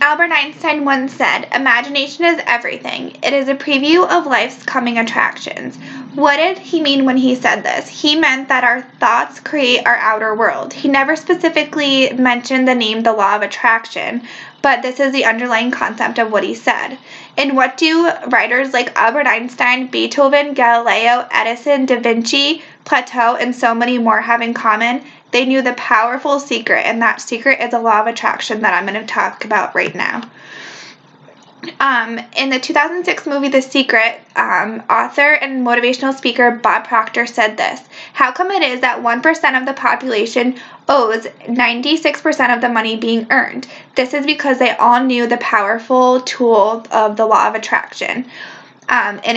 Albert Einstein once said, "Imagination is everything. It is a preview of life's coming attractions." What did he mean when he said this? He meant that our thoughts create our outer world. He never specifically mentioned the name the law of attraction, but this is the underlying concept of what he said. And what do writers like Albert Einstein, Beethoven, Galileo, Edison, Da Vinci, Plato, and so many more have in common? They knew the powerful secret, and that secret is the law of attraction that I'm going to talk about right now. In the 2006 movie The Secret, author and motivational speaker Bob Proctor said this: "How come it is that 1% of the population owes 96% of the money being earned? This is because they all knew the powerful tool of the law of attraction." And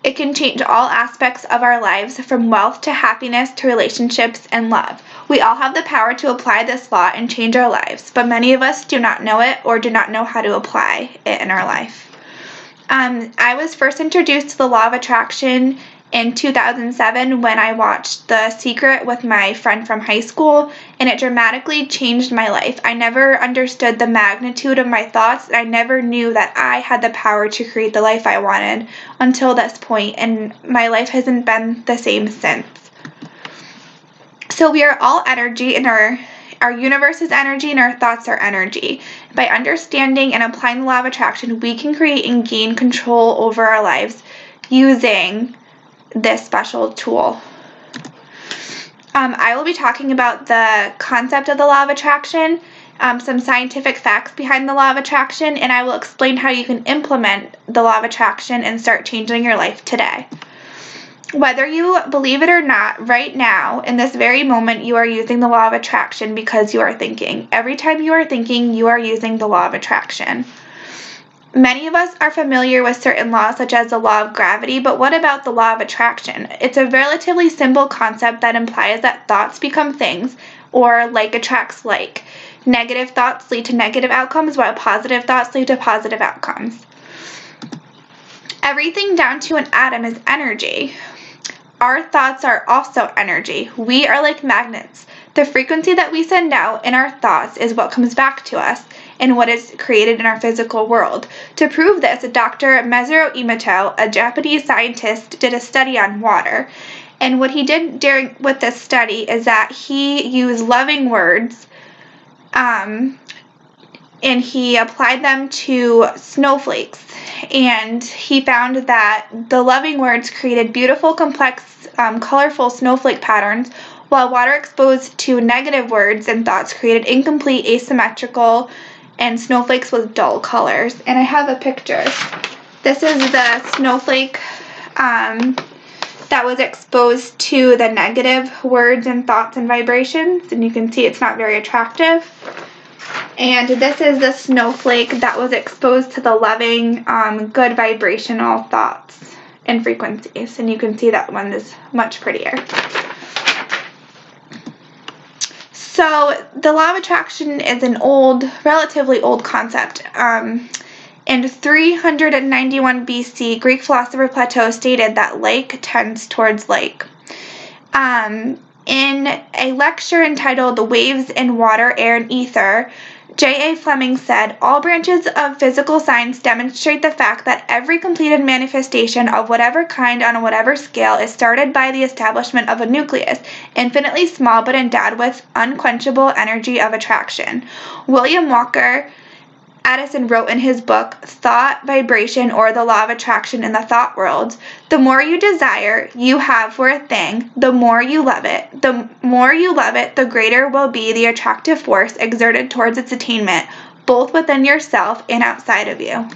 it can change all aspects of our lives, from wealth to happiness to relationships and love. We all have the power to apply this law and change our lives, but many of us do not know it or do not know how to apply it in our life. I was first introduced to the law of attraction in 2007 when I watched The Secret with my friend from high school, and it dramatically changed my life. I never understood the magnitude of my thoughts, and I never knew that I had the power to create the life I wanted until this point, and my life hasn't been the same since. So we are all energy, and our universe is energy, and our thoughts are energy. By understanding and applying the law of attraction, we can create and gain control over our lives using this special tool. I will be talking about the concept of the law of attraction, some scientific facts behind the law of attraction, and I will explain how you can implement the law of attraction and start changing your life today. Whether you believe it or not, right now, in this very moment, you are using the law of attraction because you are thinking. Every time you are thinking, you are using the law of attraction. Many of us are familiar with certain laws, such as the law of gravity, but what about the law of attraction? It's a relatively simple concept that implies that thoughts become things, or like attracts like. Negative thoughts lead to negative outcomes, while positive thoughts lead to positive outcomes. Everything down to an atom is energy. Our thoughts are also energy. We are like magnets. The frequency that we send out in our thoughts is what comes back to us and what is created in our physical world. To prove this, Dr. Masaru Emoto, a Japanese scientist, did a study on water. And what he did with this study is that he used loving words and he applied them to snowflakes. And he found that the loving words created beautiful, complex, colorful snowflake patterns, while water exposed to negative words and thoughts created incomplete, asymmetrical, and snowflakes with dull colors. And I have a picture. This is the snowflake that was exposed to the negative words and thoughts and vibrations, and you can see it's not very attractive. And this is the snowflake that was exposed to the loving, good vibrational thoughts and frequencies, and you can see that one is much prettier. So the law of attraction is an relatively old concept. In 391 BC, Greek philosopher Plato stated that like tends towards like. In a lecture entitled "The Waves in Water, Air, and Ether," J.A. Fleming said, "All branches of physical science demonstrate the fact that every completed manifestation of whatever kind on whatever scale is started by the establishment of a nucleus, infinitely small but endowed with unquenchable energy of attraction." William Walker Addison wrote in his book, Thought, Vibration, or the Law of Attraction in the Thought World, "The more you desire you have for a thing, the more you love it. The more you love it, the greater will be the attractive force exerted towards its attainment, both within yourself and outside of you."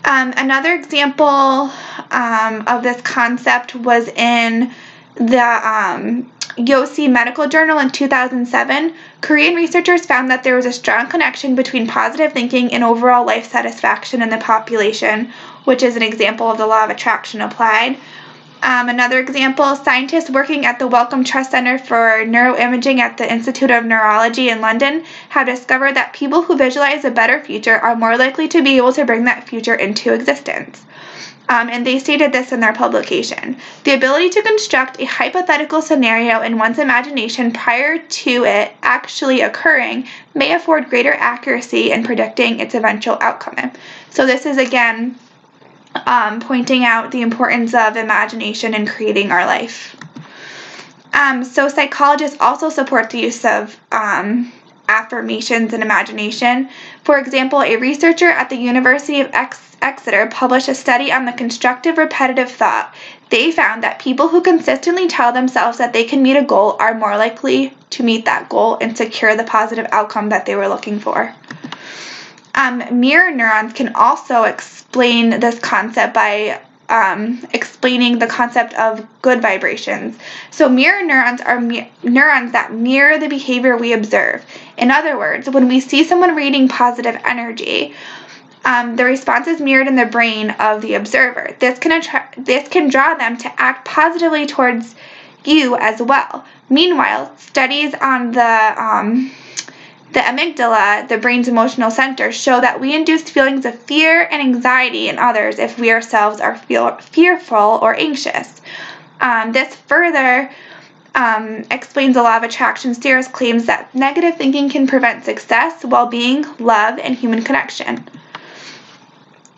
Another example of this concept was in the Yosi Medical Journal in 2007. Korean researchers found that there was a strong connection between positive thinking and overall life satisfaction in the population, which is an example of the law of attraction applied. Another example, scientists working at the Wellcome Trust Center for Neuroimaging at the Institute of Neurology in London have discovered that people who visualize a better future are more likely to be able to bring that future into existence. And they stated this in their publication. The ability to construct a hypothetical scenario in one's imagination prior to it actually occurring may afford greater accuracy in predicting its eventual outcome. So this is, again, pointing out the importance of imagination in creating our life. So psychologists also support the use of affirmations and imagination. For example, a researcher at the University of Exeter published a study on the constructive repetitive thought. They found that people who consistently tell themselves that they can meet a goal are more likely to meet that goal and secure the positive outcome that they were looking for. Mirror neurons can also explain this concept by explaining the concept of good vibrations. So mirror neurons are neurons that mirror the behavior we observe. In other words, when we see someone radiating positive energy, the response is mirrored in the brain of the observer. This can draw them to act positively towards you as well. Meanwhile, studies on the amygdala, the brain's emotional center, show that we induce feelings of fear and anxiety in others if we ourselves are fearful or anxious. This further explains the law of attraction. Serres claims that negative thinking can prevent success, well-being, love, and human connection.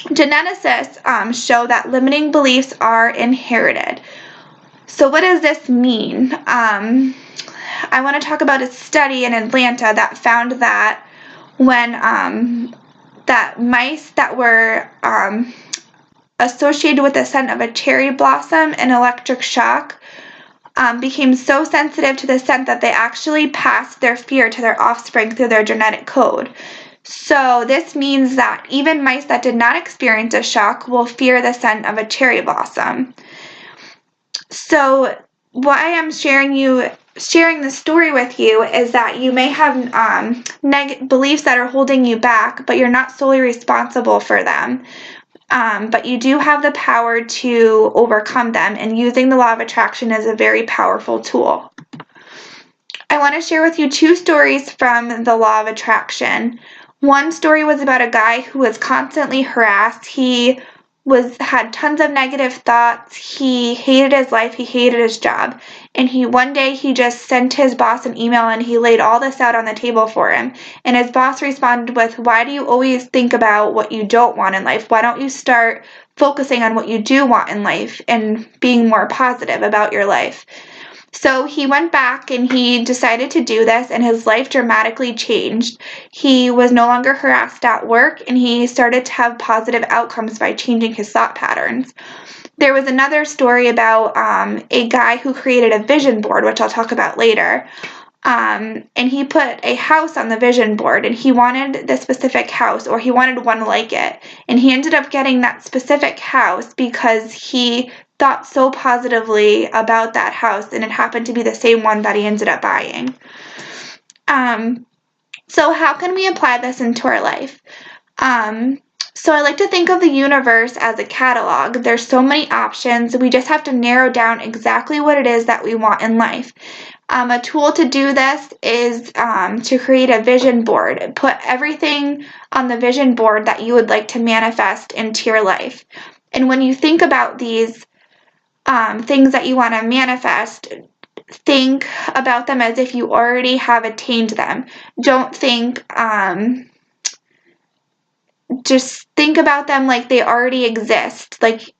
Geneticists show that limiting beliefs are inherited. So what does this mean? I want to talk about a study in Atlanta that found that when that mice that were associated with the scent of a cherry blossom and electric shock became so sensitive to the scent that they actually passed their fear to their offspring through their genetic code. So this means that even mice that did not experience a shock will fear the scent of a cherry blossom. So why I'm sharing this story with you is that you may have beliefs that are holding you back, but you're not solely responsible for them. But you do have the power to overcome them, and using the law of attraction is a very powerful tool. I want to share with you two stories from the law of attraction. One story was about a guy who was constantly harassed. He had tons of negative thoughts. He hated his life. He hated his job. And one day he just sent his boss an email and he laid all this out on the table for him. And his boss responded with, "Why do you always think about what you don't want in life? Why don't you start focusing on what you do want in life and being more positive about your life?" So he went back and he decided to do this, and his life dramatically changed. He was no longer harassed at work, and he started to have positive outcomes by changing his thought patterns. There was another story about a guy who created a vision board, which I'll talk about later. And he put a house on the vision board, and he wanted this specific house, or he wanted one like it. And he ended up getting that specific house because he thought so positively about that house, and it happened to be the same one that he ended up buying. So how can we apply this into our life? So I like to think of the universe as a catalog. There's so many options. We just have to narrow down exactly what it is that we want in life. A tool to do this is to create a vision board. Put everything on the vision board that you would like to manifest into your life. And when you think about these things that you want to manifest, think about them as if you already have attained them. Don't think, just think about them like they already exist. Like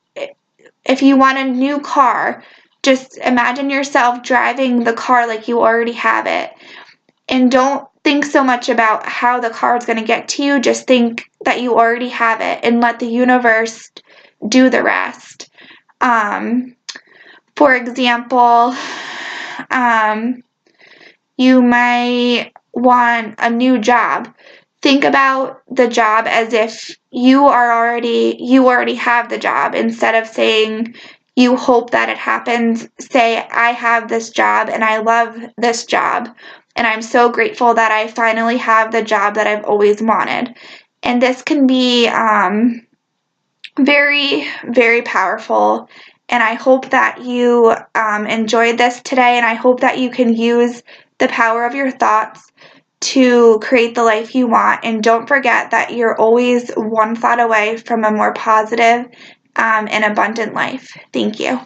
if you want a new car, just imagine yourself driving the car like you already have it. And don't think so much about how the car is going to get to you. Just think that you already have it and let the universe do the rest. For example, you might want a new job. Think about the job as if you already have the job. Instead of saying you hope that it happens, say, I have this job and I love this job, and I'm so grateful that I finally have the job that I've always wanted. And this can be very, very powerful And I hope that you enjoyed this today, and I hope that you can use the power of your thoughts to create the life you want. And don't forget that you're always one thought away from a more positive and abundant life. Thank you.